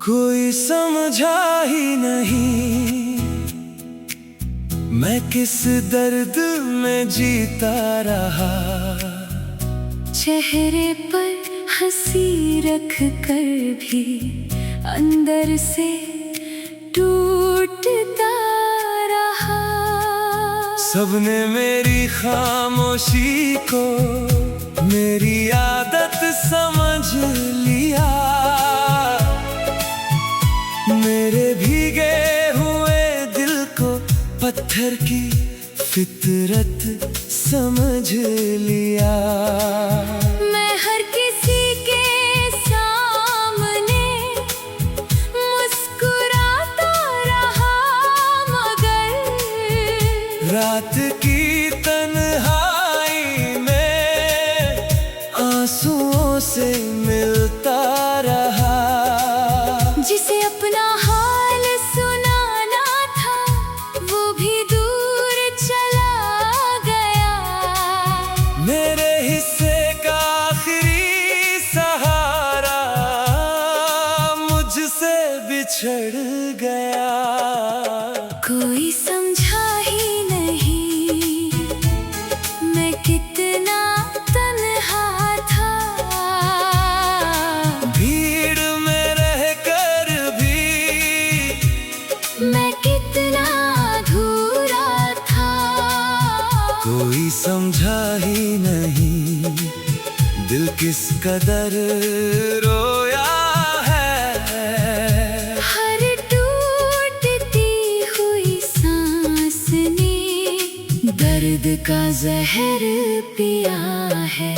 कोई समझा ही नहीं मैं किस दर्द में जीता रहा। चेहरे पर हंसी रख कर भी अंदर से टूटता रहा। सबने मेरी खामोशी को मेरी आदत समझ लिया। मेरे भीगे हुए दिल को पत्थर की फितरत समझ लिया। मैं हर किसी के सामने मुस्कुराता रहा, मगर रात की तन्हाई में आंसुओं से मिलता रहा। जिसे अपना हाल सुनाना था वो भी दूर चला गया। मेरे हिस्से का आखिरी सहारा मुझसे बिछड़ गया। कोई समझा ही नहीं मैं कितना तन्हा था। भीड़ में रहकर भी मैं कितना अधूरा था। कोई समझा ही नहीं दिल किस कदर रोया है। हर टूटती हुई सांस ने दर्द का जहर पिया है।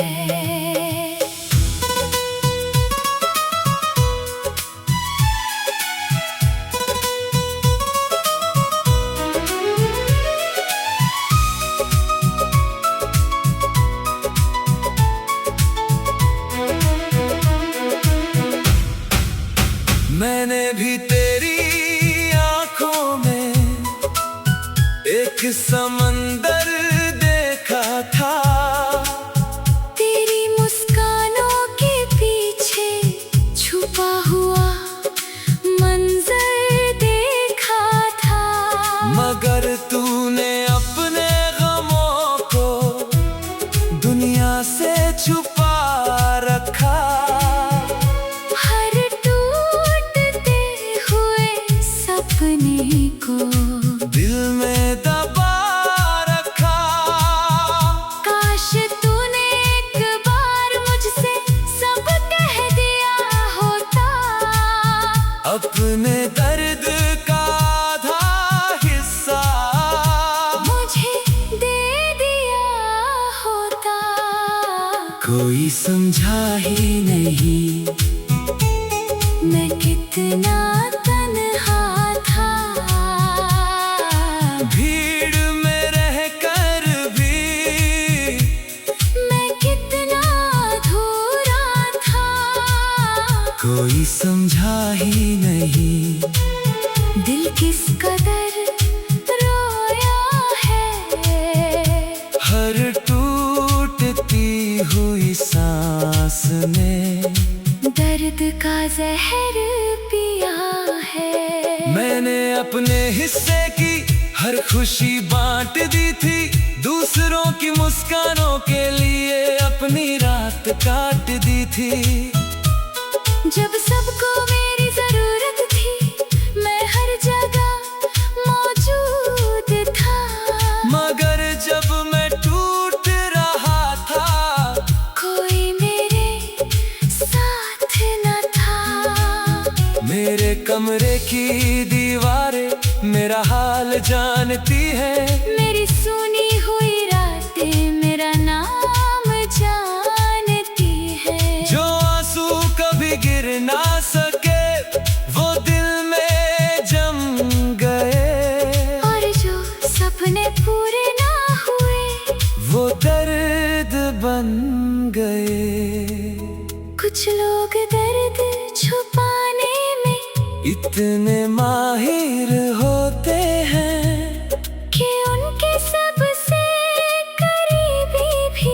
मैंने भी तेरी आंखों में एक समंदर देखा था। तेरी मुस्कानों के पीछे छुपा हुआ मंजर देखा था। मगर तूने अपने गमों को दुनिया से छुपा रखा। हर टूटते हुए सपने को दिल में दबा रखा। काश तूने एक बार मुझसे सब कह दिया होता। अपने दर्द का आधा हिस्सा मुझे दे दिया होता। कोई समझा ही नहीं मैं कितना तन्हा था। भीड़ में रहकर भी मैं कितना अधूरा था। कोई समझा ही नहीं दिल किस कदर रोया है। हर टूटती हुई सांस ने दर्द का जहर पिया है। मैंने अपने हिस्से की हर खुशी बांट दी थी। दूसरों की मुस्कानों के लिए अपनी रात काट दी थी। जब सबको मेरी जरूरत थी मैं हर जगह मौजूद था। मगर जब मैं टूट रहा था कोई मेरे साथ न था। मेरे कमरे की दीवारें मेरा हाल जानती है। मेरी सुनी हुई रातें मेरा नाम जानती है। जो आंसू कभी गिर ना सके वो दिल में जम गए। और जो सपने कितने माहिर होते हैं कि उनके सबसे करीबी भी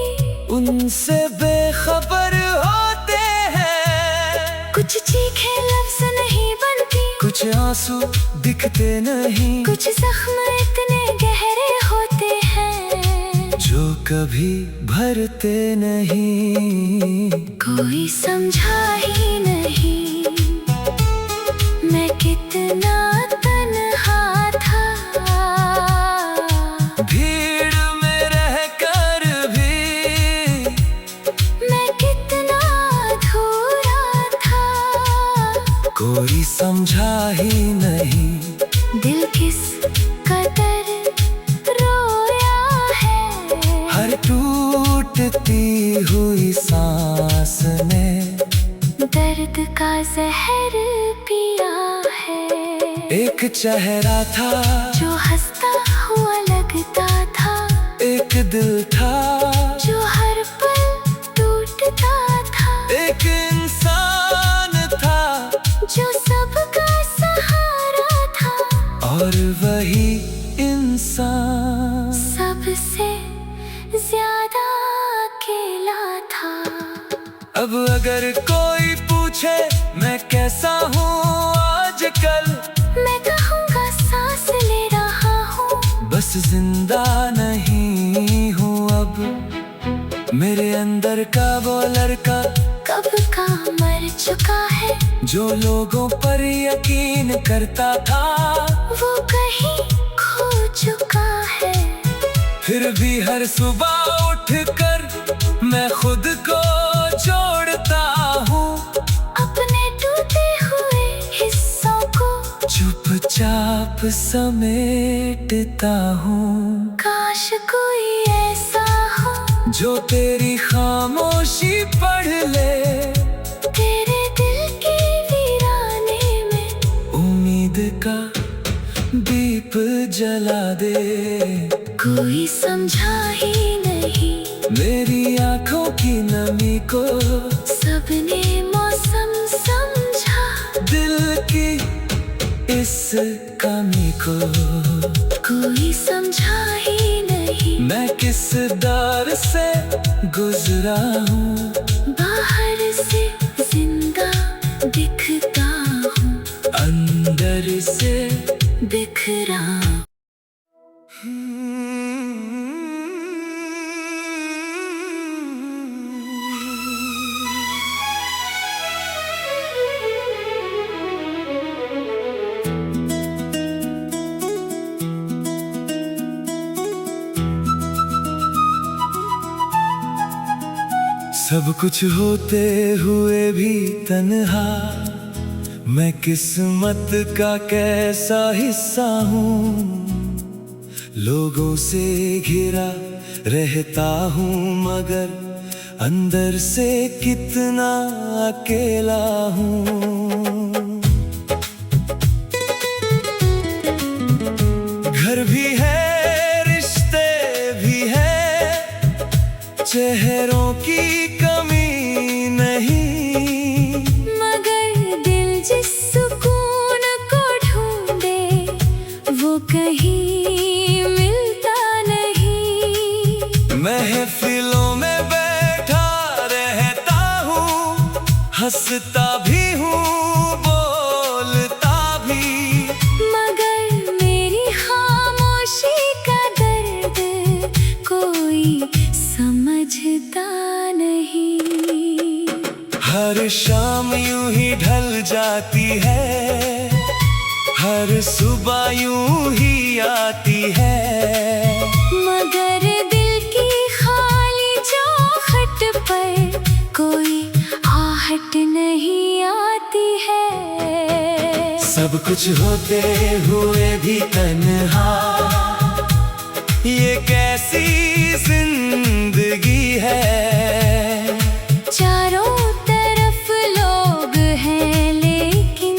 उनसे बेखबर होते हैं। कुछ चीखे लफ्ज नहीं बनती, कुछ आंसू दिखते नहीं, कुछ जख्म इतने गहरे होते हैं जो कभी भरते नहीं। कोई समझा ही नहीं मैं कितना तन्हा था। भीड़ में रहकर भी मैं कितना अधूरा था। कोई समझा ही नहीं दिल किस कदर रोया है। हर टूटती हुई सांस ने दर्द का जहर पिया है। एक चेहरा था जो हंसता हुआ लगता था, एक दिल था जो हर पल टूटता था, एक इंसान था जो सबका सहारा था, और वही इंसान सबसे ज्यादा अकेला था। अब अगर कोई पूछे मैं कैसा हूँ आजकल, मैं कहूँगा सांस ले रहा हूँ, बस जिंदा नहीं हूँ अब। मेरे अंदर का वो लड़का कब का मर चुका है। जो लोगों पर यकीन करता था, वो कहीं खो चुका है। फिर भी हर सुबह उठकर मैं खुद को जोड़ता हूँ, अपने टूटे हुए हिस्सों को चुपचाप समेटता हूँ। काश कोई ऐसा हो जो तेरी खामोशी पढ़ ले, तेरे दिल के वीराने में उम्मीद का दीप जला दे। कोई समझा ही नहीं मेरी आंखों की नमी को, सबने मौसम समझा दिल की इस कमी को। कोई समझा ही नहीं मैं किस दौर से गुजरा हूँ, बाहर से जिंदा दिखता हूँ, अंदर से बिखरा। सब कुछ होते हुए भी तन्हा, मैं किस्मत का कैसा हिस्सा हूँ। लोगों से घिरा रहता हूँ मगर अंदर से कितना अकेला हूँ। घर भी है, रिश्ते भी है, चेहरों की कमी नहीं, मगर दिल जिस सुकून को ढूंढे वो कहीं मिलता नहीं। महफिलों में बैठा रहता हूँ, हंसता भी हूँ, बोलता भी, मगर मेरी खामोशी का दर्द कोई समझता नहीं। हर शाम यूं ही ढल जाती है, हर सुबह यूं ही आती है, मगर दिल की खाली चौखट पर कोई आहट नहीं आती है। सब कुछ होते हुए भी तन्हा, ये कैसी जिंदगी है। चारों तरफ लोग हैं लेकिन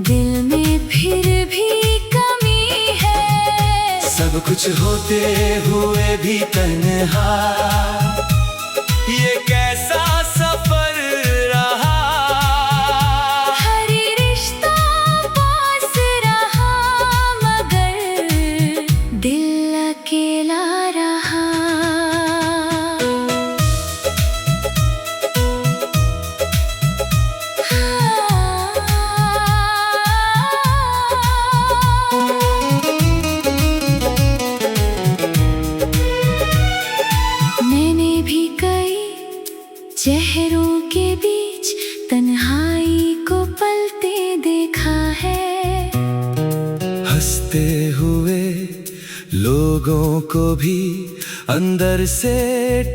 दिल में फिर भी कमी है। सब कुछ होते हुए भी तन्हा, ये कैसा सफर रहा। हर रिश्ता लोगों को भी अंदर से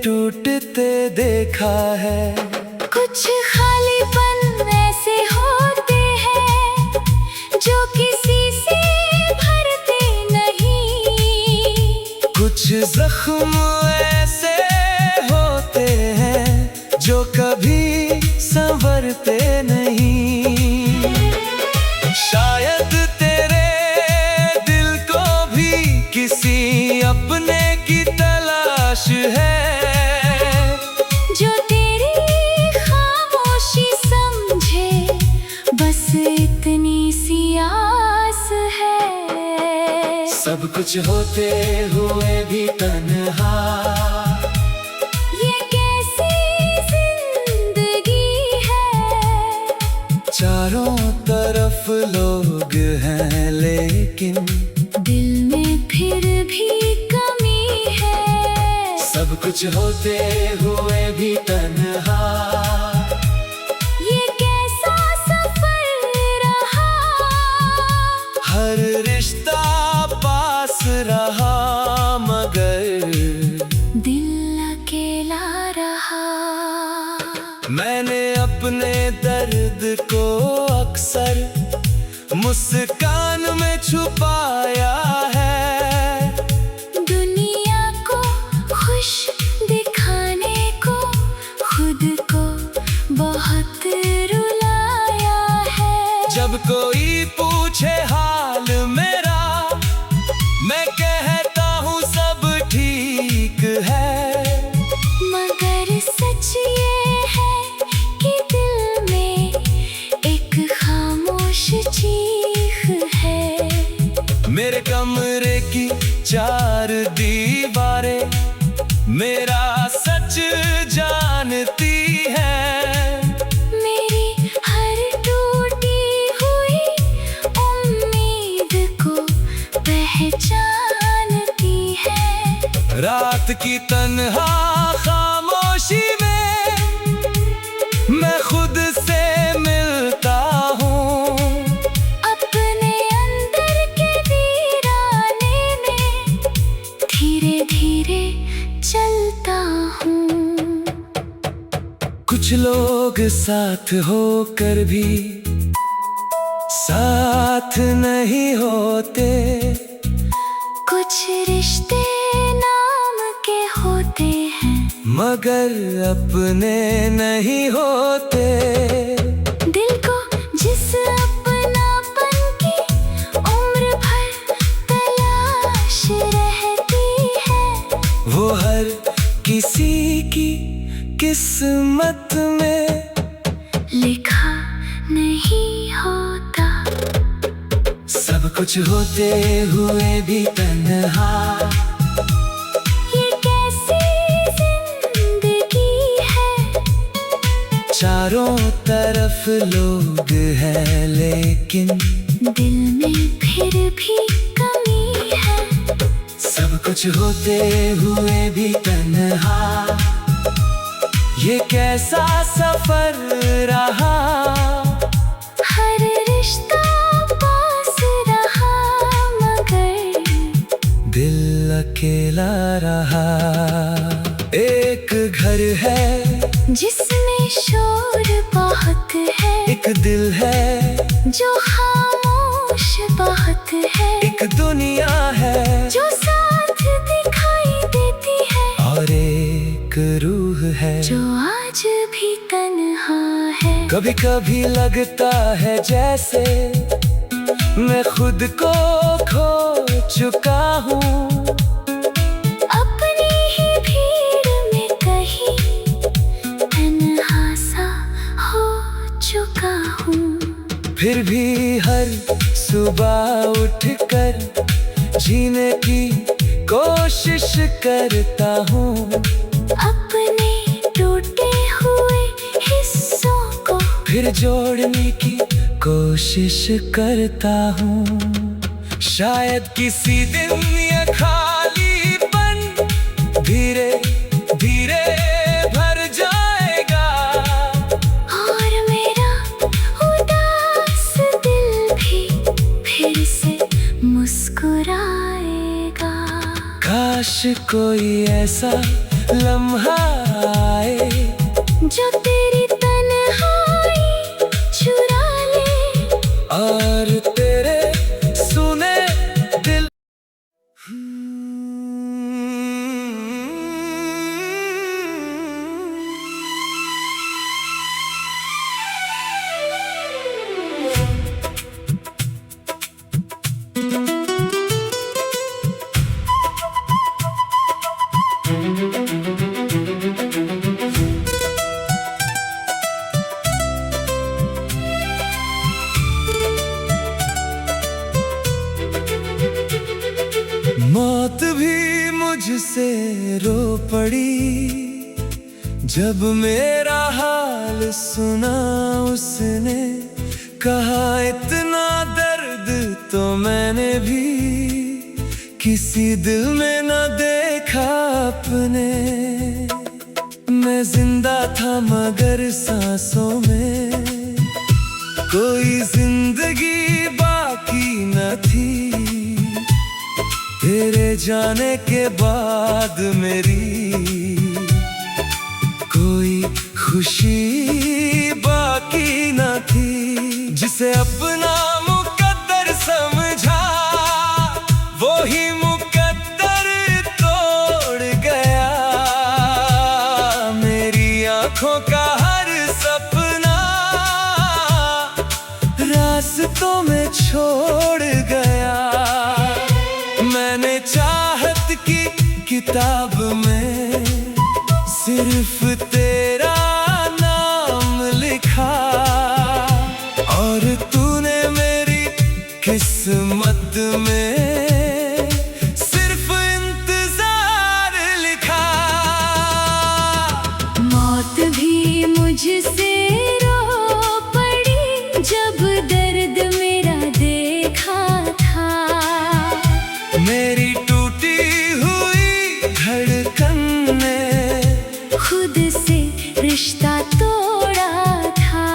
टूटते देखा है। कुछ खालीपन ऐसे होते हैं जो किसी से भरते नहीं। कुछ जख्म ऐसे होते हैं जो कभी संवरते नहीं। शायद तेरे दिल को भी किसी अपने की तलाश है, जो तेरी खामोशी समझे, बस इतनी सी आस है। सब कुछ होते हुए भी तन्हा, ये कैसी जिंदगी है। चारों तरफ लोग हैं लेकिन दिल में फिर भी कमी है। सब कुछ होते हुए भी तन्हा, ये कैसा सफर रहा। हर रिश्ता पास रहा मगर दिल अकेला रहा। मैंने अपने दर्द को अक्सर मुस्कान में छुपाया है। दुनिया को खुश दिखाने को खुद को बहुत रुलाया है। जब कोई पूछे हाल मेरा, मैं कहता हूँ सब ठीक है। मगर सच ये है कि दिल में एक खामोश चीख है। मेरे कमरे की चार दीवारें मेरा सच जानती है। मेरी हर टूटी हुई उम्मीद को पहचानती है। रात की तन्हा खामोशी में मैं खुद से मिलता हूँ। अपने अंदर के वीराने में धीरे धीरे चलता हूँ। कुछ लोग साथ होकर भी साथ नहीं होते। कुछ रिश्ते नाम के होते हैं मगर अपने नहीं होते। दिल को जिस अपनापन की उम्र भर तलाश रहती है, वो हर किसी की किस्मत में लिखा नहीं होता। सब कुछ होते हुए भी तन्हा, ये कैसी जिंदगी है। चारों तरफ लोग हैं लेकिन दिल में फिर भी कमी है। सब कुछ होते हुए भी तन्हा, ये कैसा सफर रहा। हर रिश्ता पास रहा मगर दिल अकेला रहा। एक घर है जिसमें शोर बहुत है। एक दिल है जो खामोश बहुत है। एक दुनिया है जो साथ दिखाई देती है। और एक रूह है जो आज भी तन्हा है। कभी कभी लगता है जैसे मैं खुद को खो चुका हूँ। अपनी ही भीड़ में कहीं तन्हा सा हो चुका हूँ। फिर भी हर सुबह उठकर जीने की कोशिश करता हूँ। अपने टूटे हुए हिस्सों को फिर जोड़ने की कोशिश करता हूँ। शायद किसी दिन ये खालीपन धीरे धीरे भर जाएगा। और मेरा उदास दिल भी फिर से मुस्कुराएगा। काश कोई ऐसा लम्हा आए जो तेरी तन्हाई चुरा ले और तेरे सुने दिल। मौत भी मुझसे रो पड़ी जब मेरा हाल सुना उसने। कहा इतना दर्द तो मैंने भी किसी दिल में न देखा अपने। मैं जिंदा था मगर सांसों में कोई जिंदगी बाकी न थी। तेरे जाने के बाद मेरी कोई खुशी बाकी न थी। जिसे अपना मुकद्दर समझा वो ही मुकद्दर तोड़ गया। मेरी आंखों का हर सपना रास्तों में छोड़ गया। मैंने चाहत की किताब में सिर्फ तेरा नाम लिखा और तूने मेरी किस्मत में सिर्फ इंतजार लिखा। मौत भी मुझसे रो पड़ी जब दर्द मेरा देखा था। मेरी टूटी हुई धड़कन ने खुद से रिश्ता तोड़ा था।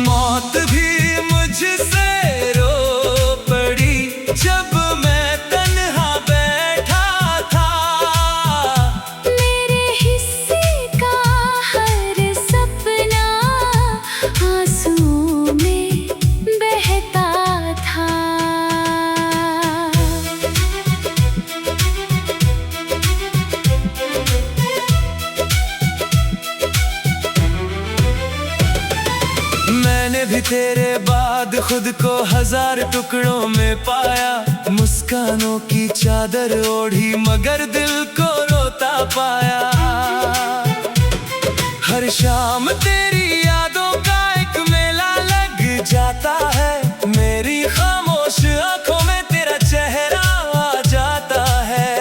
मौत भी मुझसे रो पड़ी जब मैं तन्हा बैठा था। मेरे हिस्से का हर सपना आंसुओं में बहता था। मैंने भी तेरे बाद खुद को 1000 टुकड़ों में पाया। मुस्कानों की चादर ओढ़ी मगर दिल को रोता पाया। हर शाम तेरी यादों का एक मेला लग जाता है। मेरी खामोश आंखों में तेरा चेहरा आ जाता है।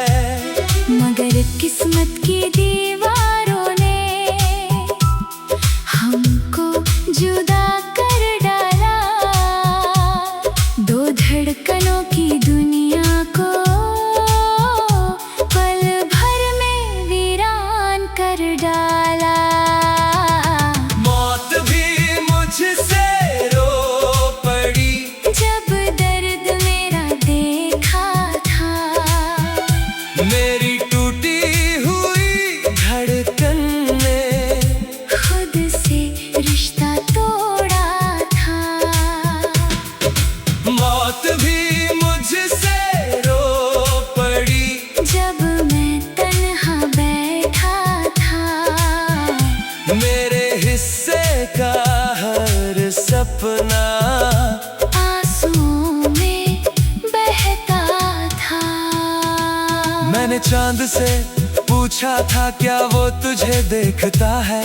मगर किस्मत की दीवारों ने हमको जुदा कर डाला। दो धड़कनों की दुनिया को पल भर में वीरान कर डाला। मौत भी मुझसे रो पड़ी जब दर्द मेरा देखा था। मेरी टूटी हुई धड़कन ने खुद से रिश्ता तोड़ा था। मौत भी मुझसे रो पड़ी जब मैं तन्हा बैठा था। मेरे हिस्से का हर सपना आंसुओं में बहता था। मैंने चांद से पूछा था क्या वो तुझे देखता है।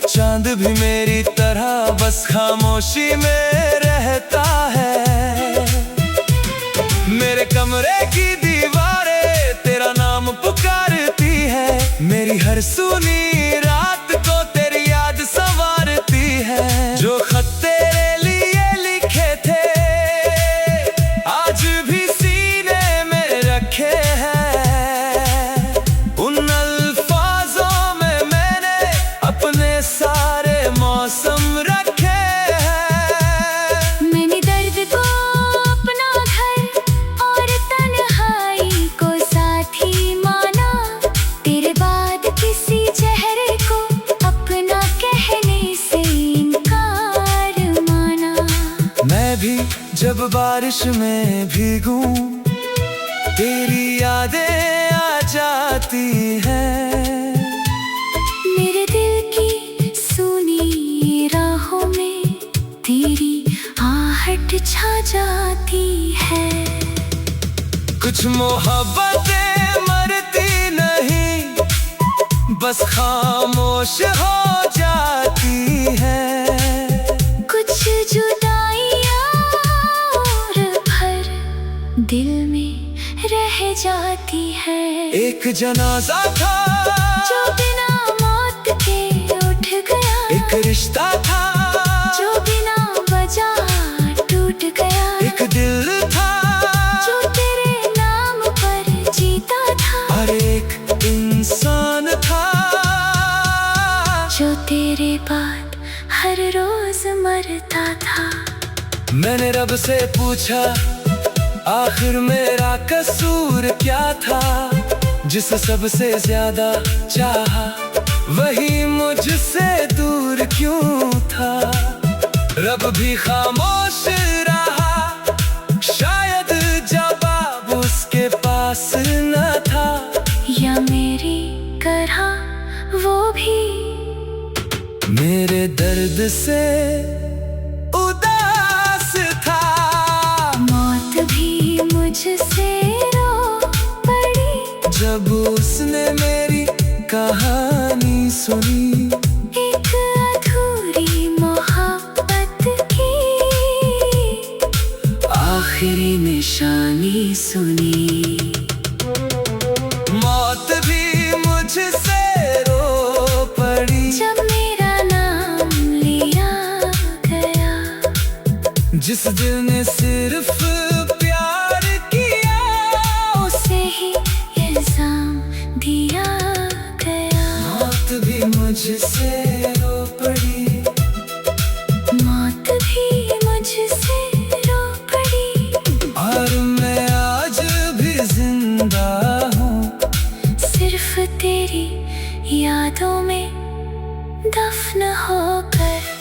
चांद भी मेरी तरह बस खामोशी में रहता है। मेरे कमरे की दीवारें तेरा नाम पुकारती है। मेरी हर सुनी रात को तेरी याद संवारती है। जो खत तेरे लिए लिखे थे आज भी सीने में रखे हैं। उन अल्फाजों में मैंने अपने सारे मौसम रखे हैं। मैंने दर्द को अपना घर और तन्हाई बारिश में भीगूं, तेरी यादें आ जाती हैं। मेरे दिल की सुनी राहों में तेरी आहट छा जाती है। कुछ मोहब्बतें मरती नहीं, बस खामोश हो जाती हैं। कुछ जुदाइयां और भर दिल में रह जाती है। एक जनाजा था जो बिना मौत के उठ गया, एक रिश्ता था जो बिना वजह टूट गया, एक दिल था जो तेरे नाम पर जीता था, और एक इंसान था जो तेरे बाद हर रोज मरता था। मैंने रब से पूछा आखिर मेरा कसूर क्या था, जिसे सबसे ज्यादा चाहा वही मुझसे दूर क्यों था। रब भी खामोश रहा, शायद जवाब उसके पास न था। या मेरी तरह वो भी मेरे दर्द से उदास था। मौत भी मुझसे रो पड़ी जब उसने मेरी कहानी सुनी, एक अधूरी मोहब्बत की आखिरी निशानी सुनी। मौत भी मुझसे रो पड़ी जब मेरा नाम लिया गया। जिस दिल ने सिर्फ प्यार किया, उसे ही इल्जाम दिया गया। मौत भी मुझसे रो पड़ी, मौत भी मुझसे रो पड़ी। और मैं आज भी जिंदा हूँ, सिर्फ तेरी यादों में दफन होकर।